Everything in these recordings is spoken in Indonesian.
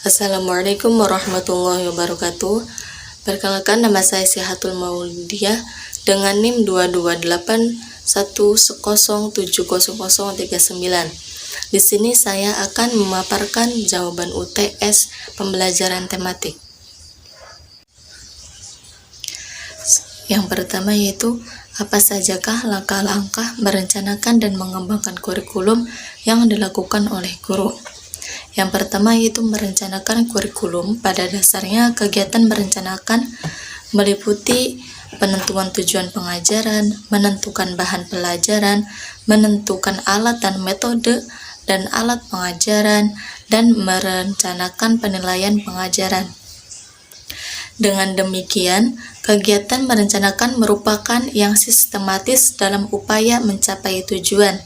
Assalamualaikum warahmatullahi wabarakatuh. Perkenalkan, nama saya Sihatul Maulidiah dengan NIM 22810700039. Di sini saya akan memaparkan jawaban UTS pembelajaran tematik. Yang pertama yaitu, apa sajakah langkah-langkah merencanakan dan mengembangkan kurikulum yang dilakukan oleh guru? Yang pertama yaitu merencanakan kurikulum. Pada dasarnya kegiatan merencanakan meliputi penentuan tujuan pengajaran, menentukan bahan pelajaran, menentukan alat dan metode dan alat pengajaran, dan merencanakan penilaian pengajaran. Dengan demikian, kegiatan merencanakan merupakan yang sistematis dalam upaya mencapai tujuan.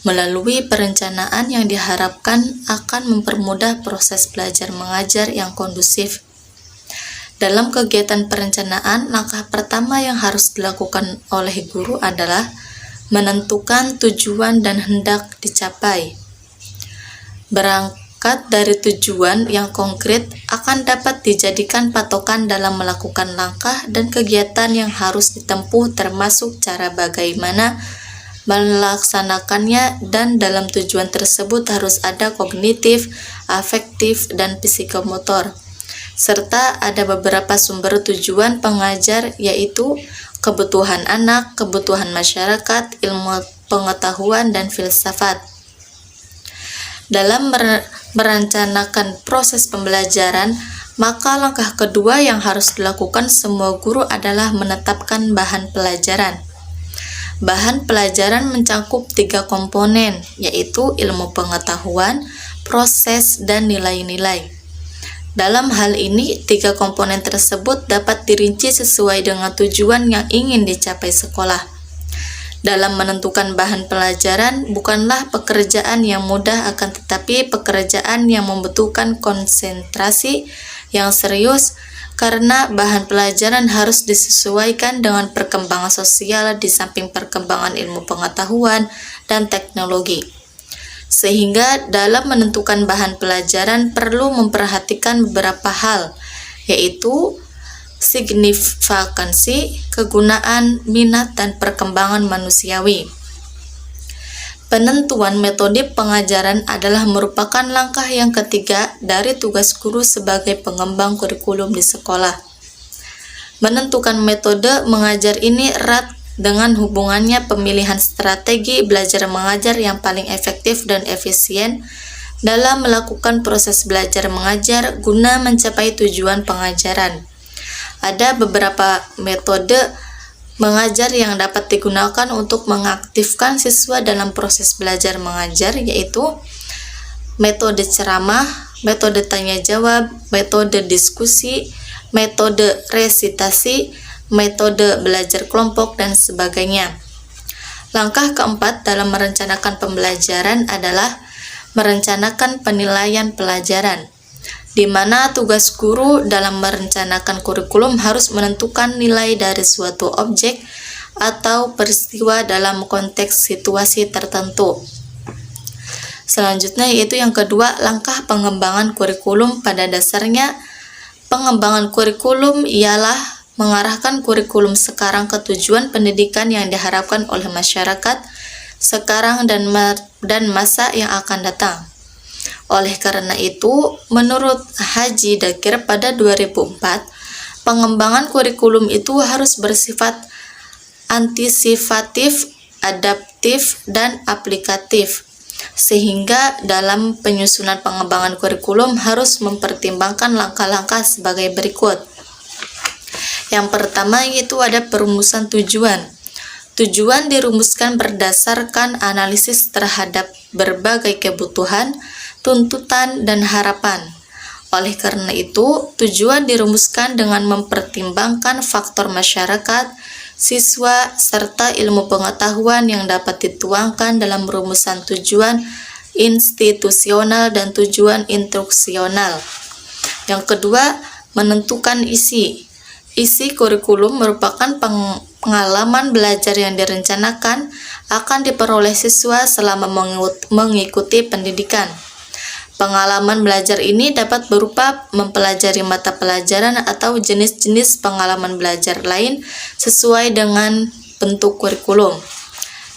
Melalui perencanaan yang diharapkan akan mempermudah proses belajar mengajar yang kondusif. Dalam kegiatan perencanaan, langkah pertama yang harus dilakukan oleh guru adalah menentukan tujuan dan hendak dicapai. Berangkat dari tujuan yang konkret akan dapat dijadikan patokan dalam melakukan langkah dan kegiatan yang harus ditempuh, termasuk cara bagaimana melaksanakannya, dan dalam tujuan tersebut harus ada kognitif, afektif, dan psikomotor, serta ada beberapa sumber tujuan pengajar, yaitu kebutuhan anak, kebutuhan masyarakat, ilmu pengetahuan, dan filsafat. Dalam merencanakan proses pembelajaran, maka langkah kedua yang harus dilakukan semua guru adalah menetapkan bahan pelajaran. Bahan pelajaran mencakup 3 komponen, yaitu ilmu pengetahuan, proses, dan nilai-nilai. Dalam hal ini, 3 komponen tersebut dapat dirinci sesuai dengan tujuan yang ingin dicapai sekolah. Dalam menentukan bahan pelajaran bukanlah pekerjaan yang mudah, akan tetapi pekerjaan yang membutuhkan konsentrasi yang serius, karena bahan pelajaran harus disesuaikan dengan perkembangan sosial di samping perkembangan ilmu pengetahuan dan teknologi. Sehingga dalam menentukan bahan pelajaran perlu memperhatikan beberapa hal, yaitu signifikansi, kegunaan, minat, dan perkembangan manusiawi. Penentuan metode pengajaran adalah merupakan langkah yang ketiga dari tugas guru sebagai pengembang kurikulum di sekolah. Menentukan metode mengajar ini erat dengan hubungannya pemilihan strategi belajar mengajar yang paling efektif dan efisien dalam melakukan proses belajar mengajar guna mencapai tujuan pengajaran. Ada beberapa metode mengajar yang dapat digunakan untuk mengaktifkan siswa dalam proses belajar mengajar, yaitu metode ceramah, metode tanya jawab, metode diskusi, metode resitasi, metode belajar kelompok, dan sebagainya. Langkah keempat dalam merencanakan pembelajaran adalah merencanakan penilaian pelajaran, di mana tugas guru dalam merencanakan kurikulum harus menentukan nilai dari suatu objek atau peristiwa dalam konteks situasi tertentu. Selanjutnya yaitu yang kedua, langkah pengembangan kurikulum. Pada dasarnya, pengembangan kurikulum ialah mengarahkan kurikulum sekarang ke tujuan pendidikan yang diharapkan oleh masyarakat sekarang dan masa yang akan datang. Oleh karena itu, menurut Haji Dakir pada 2004, pengembangan kurikulum itu harus bersifat antisipatif, adaptif, dan aplikatif, sehingga dalam penyusunan pengembangan kurikulum harus mempertimbangkan langkah-langkah sebagai berikut. Yang pertama yaitu ada perumusan tujuan. Tujuan dirumuskan berdasarkan analisis terhadap berbagai kebutuhan, tuntutan, dan harapan. Oleh karena itu, tujuan dirumuskan dengan mempertimbangkan faktor masyarakat, siswa, serta ilmu pengetahuan yang dapat dituangkan dalam rumusan tujuan institusional dan tujuan instruksional. Yang kedua, menentukan isi. Isi kurikulum merupakan pengalaman belajar yang direncanakan akan diperoleh siswa selama mengikuti pendidikan. Pengalaman belajar ini dapat berupa mempelajari mata pelajaran atau jenis-jenis pengalaman belajar lain sesuai dengan bentuk kurikulum.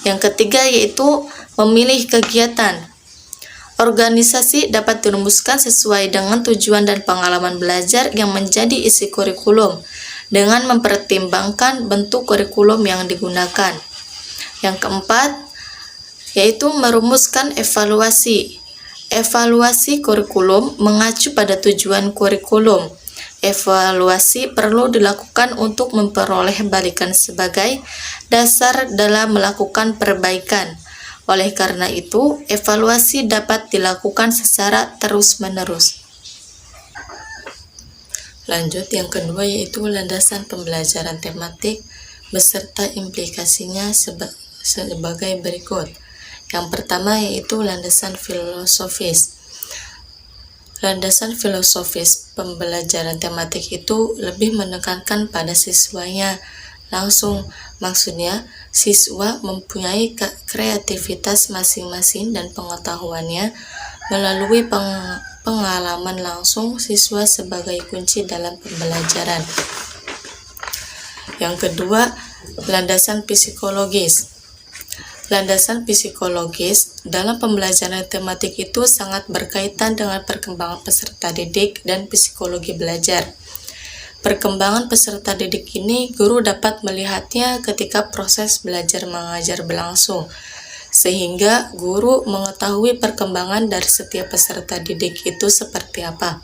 Yang ketiga yaitu memilih kegiatan. Organisasi dapat dirumuskan sesuai dengan tujuan dan pengalaman belajar yang menjadi isi kurikulum dengan mempertimbangkan bentuk kurikulum yang digunakan. Yang keempat yaitu merumuskan evaluasi. Evaluasi kurikulum mengacu pada tujuan kurikulum. Evaluasi perlu dilakukan untuk memperoleh balikan sebagai dasar dalam melakukan perbaikan. Oleh karena itu, evaluasi dapat dilakukan secara terus-menerus. Lanjut, yang kedua yaitu landasan pembelajaran tematik beserta implikasinya sebagai berikut. Yang pertama yaitu landasan filosofis. Landasan filosofis pembelajaran tematik itu lebih menekankan pada siswanya langsung. Maksudnya, siswa mempunyai kreativitas masing-masing dan pengetahuannya melalui pengalaman langsung siswa sebagai kunci dalam pembelajaran. Yang kedua, landasan psikologis. Landasan psikologis dalam pembelajaran tematik itu sangat berkaitan dengan perkembangan peserta didik dan psikologi belajar. Perkembangan peserta didik ini guru dapat melihatnya ketika proses belajar mengajar berlangsung, sehingga guru mengetahui perkembangan dari setiap peserta didik itu seperti apa.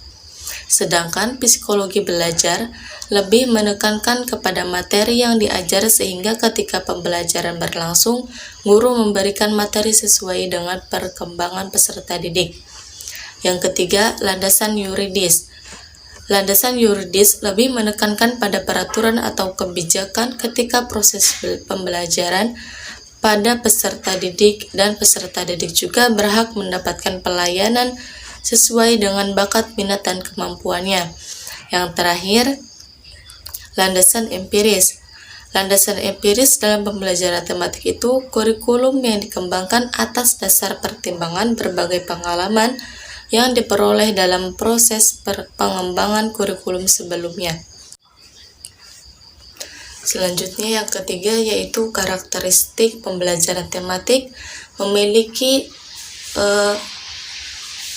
Sedangkan psikologi belajar lebih menekankan kepada materi yang diajar sehingga ketika pembelajaran berlangsung, guru memberikan materi sesuai dengan perkembangan peserta didik. Yang ketiga, landasan yuridis. Landasan yuridis lebih menekankan pada peraturan atau kebijakan ketika proses pembelajaran pada peserta didik, dan peserta didik juga berhak mendapatkan pelayanan sesuai dengan bakat, minat, dan kemampuannya. Yang terakhir, landasan empiris. Landasan empiris dalam pembelajaran tematik itu kurikulum yang dikembangkan atas dasar pertimbangan berbagai pengalaman yang diperoleh dalam proses pengembangan kurikulum sebelumnya. Selanjutnya yang ketiga yaitu karakteristik pembelajaran tematik memiliki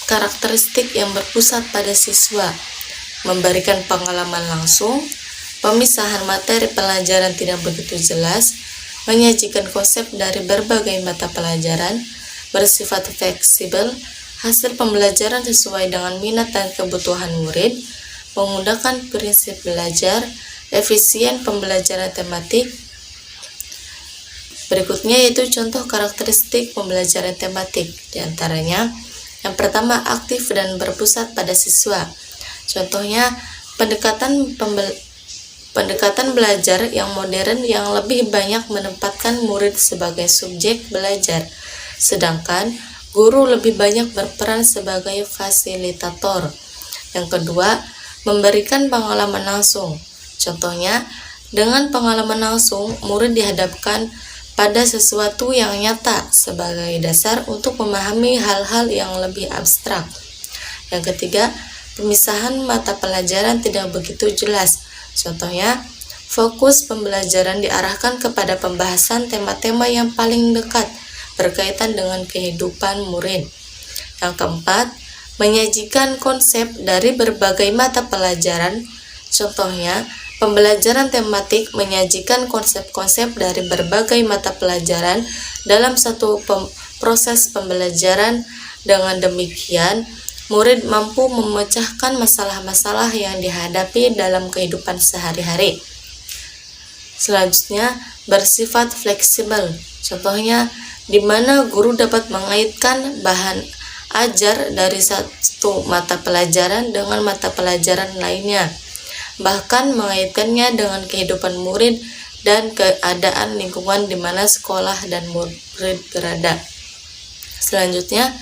karakteristik yang berpusat pada siswa, memberikan pengalaman langsung, pemisahan materi pelajaran tidak begitu jelas, menyajikan konsep dari berbagai mata pelajaran, bersifat fleksibel, hasil pembelajaran sesuai dengan minat dan kebutuhan murid, menggunakan prinsip belajar, efisien pembelajaran tematik. Berikutnya yaitu contoh karakteristik pembelajaran tematik, diantaranya yang pertama, aktif dan berpusat pada siswa. Contohnya, pendekatan belajar yang modern yang lebih banyak menempatkan murid sebagai subjek belajar, sedangkan guru lebih banyak berperan sebagai fasilitator. Yang kedua, memberikan pengalaman langsung. Contohnya, dengan pengalaman langsung, murid dihadapkan pada sesuatu yang nyata sebagai dasar untuk memahami hal-hal yang lebih abstrak. Yang ketiga, pemisahan mata pelajaran tidak begitu jelas. Contohnya, fokus pembelajaran diarahkan kepada pembahasan tema-tema yang paling dekat berkaitan dengan kehidupan murid. Yang keempat, menyajikan konsep dari berbagai mata pelajaran. Contohnya, pembelajaran tematik menyajikan konsep-konsep dari berbagai mata pelajaran dalam satu proses pembelajaran. Dengan demikian, murid mampu memecahkan masalah-masalah yang dihadapi dalam kehidupan sehari-hari. Selanjutnya, bersifat fleksibel. Contohnya, di mana guru dapat mengaitkan bahan ajar dari satu mata pelajaran dengan mata pelajaran lainnya, bahkan mengaitkannya dengan kehidupan murid dan keadaan lingkungan di mana sekolah dan murid berada. Selanjutnya,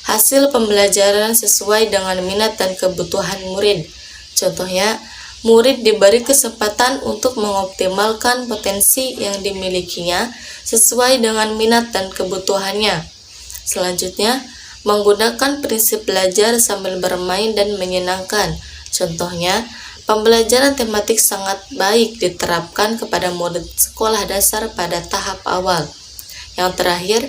hasil pembelajaran sesuai dengan minat dan kebutuhan murid. Contohnya, murid diberi kesempatan untuk mengoptimalkan potensi yang dimilikinya sesuai dengan minat dan kebutuhannya. Selanjutnya, menggunakan prinsip belajar sambil bermain dan menyenangkan. Contohnya, pembelajaran tematik sangat baik diterapkan kepada murid sekolah dasar pada tahap awal. Yang terakhir,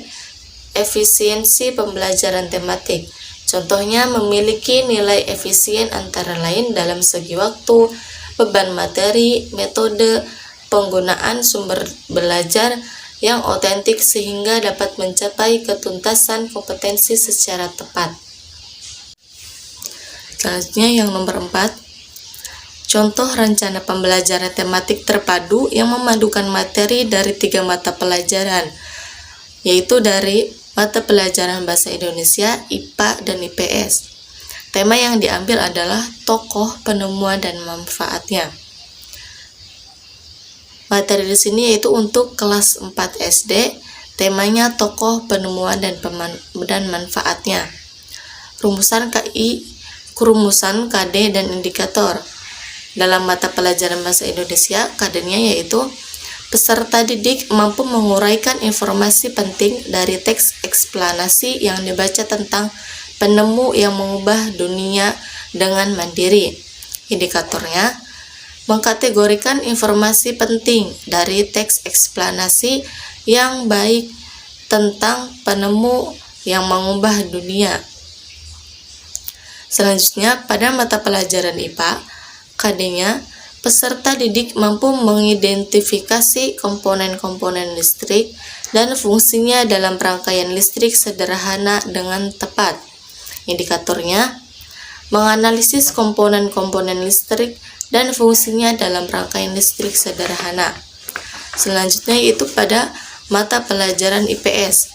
efisiensi pembelajaran tematik. Contohnya, memiliki nilai efisien antara lain dalam segi waktu, beban materi, metode, penggunaan sumber belajar yang otentik sehingga dapat mencapai ketuntasan kompetensi secara tepat. Selanjutnya yang nomor 4, contoh rencana pembelajaran tematik terpadu yang memadukan materi dari 3 mata pelajaran, yaitu dari mata pelajaran Bahasa Indonesia, IPA, dan IPS. Tema yang diambil adalah tokoh, penemuan, dan manfaatnya. Materi di sini yaitu untuk kelas 4 SD, temanya tokoh, penemuan, dan manfaatnya. Rumusan KI, kerumusan, KD, dan indikator. Dalam mata pelajaran Bahasa Indonesia, KD-nya yaitu peserta didik mampu menguraikan informasi penting dari teks eksplanasi yang dibaca tentang penemu yang mengubah dunia dengan mandiri. Indikatornya, mengkategorikan informasi penting dari teks eksplanasi yang baik tentang penemu yang mengubah dunia. Selanjutnya, pada mata pelajaran IPA, KD-nya, peserta didik mampu mengidentifikasi komponen-komponen listrik dan fungsinya dalam rangkaian listrik sederhana dengan tepat. Indikatornya, menganalisis komponen-komponen listrik dan fungsinya dalam rangkaian listrik sederhana. Selanjutnya yaitu pada mata pelajaran IPS.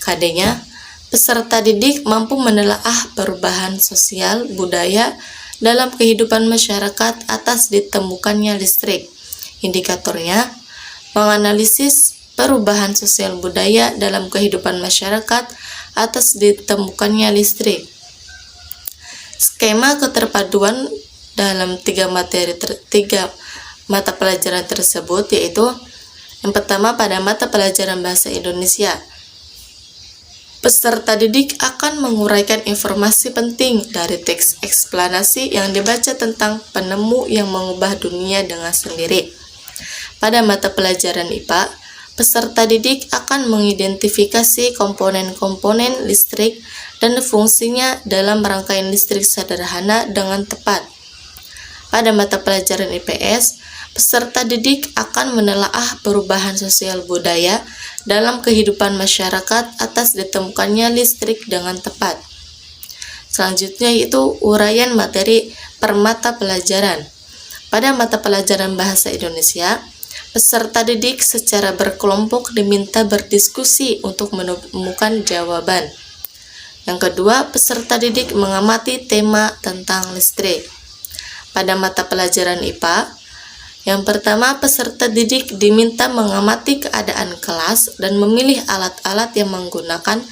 KD-nya, peserta didik mampu menelaah perubahan sosial budaya dalam kehidupan masyarakat atas ditemukannya listrik. Indikatornya, menganalisis perubahan sosial budaya dalam kehidupan masyarakat atas ditemukannya listrik. Skema keterpaduan dalam 3 mata pelajaran tersebut yaitu yang pertama pada mata pelajaran Bahasa Indonesia. Peserta didik akan menguraikan informasi penting dari teks eksplanasi yang dibaca tentang penemu yang mengubah dunia dengan sendiri. Pada mata pelajaran IPA, peserta didik akan mengidentifikasi komponen-komponen listrik dan fungsinya dalam rangkaian listrik sederhana dengan tepat. Pada mata pelajaran IPS, peserta didik akan menelaah perubahan sosial budaya dalam kehidupan masyarakat atas ditemukannya listrik dengan tepat. Selanjutnya yaitu uraian materi per mata pelajaran. Pada mata pelajaran Bahasa Indonesia, peserta didik secara berkelompok diminta berdiskusi untuk menemukan jawaban. Yang kedua, peserta didik mengamati tema tentang listrik. Pada mata pelajaran IPA, yang pertama, peserta didik diminta mengamati keadaan kelas dan memilih alat-alat yang menggunakan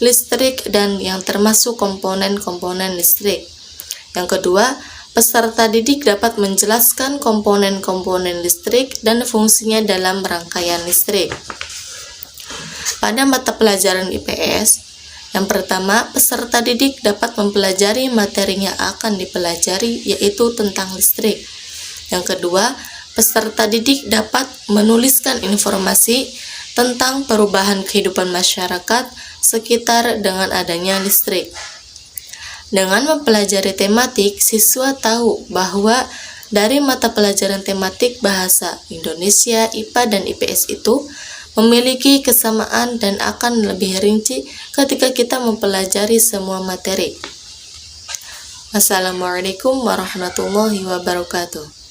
listrik dan yang termasuk komponen-komponen listrik. Yang kedua, peserta didik dapat menjelaskan komponen-komponen listrik dan fungsinya dalam rangkaian listrik. Pada mata pelajaran IPS, yang pertama, peserta didik dapat mempelajari materi yang akan dipelajari, yaitu tentang listrik. Yang kedua, peserta didik dapat menuliskan informasi tentang perubahan kehidupan masyarakat sekitar dengan adanya listrik. Dengan mempelajari tematik, siswa tahu bahwa dari mata pelajaran tematik Bahasa Indonesia, IPA, dan IPS itu memiliki kesamaan dan akan lebih rinci ketika kita mempelajari semua materi. Wassalamualaikum warahmatullahi wabarakatuh.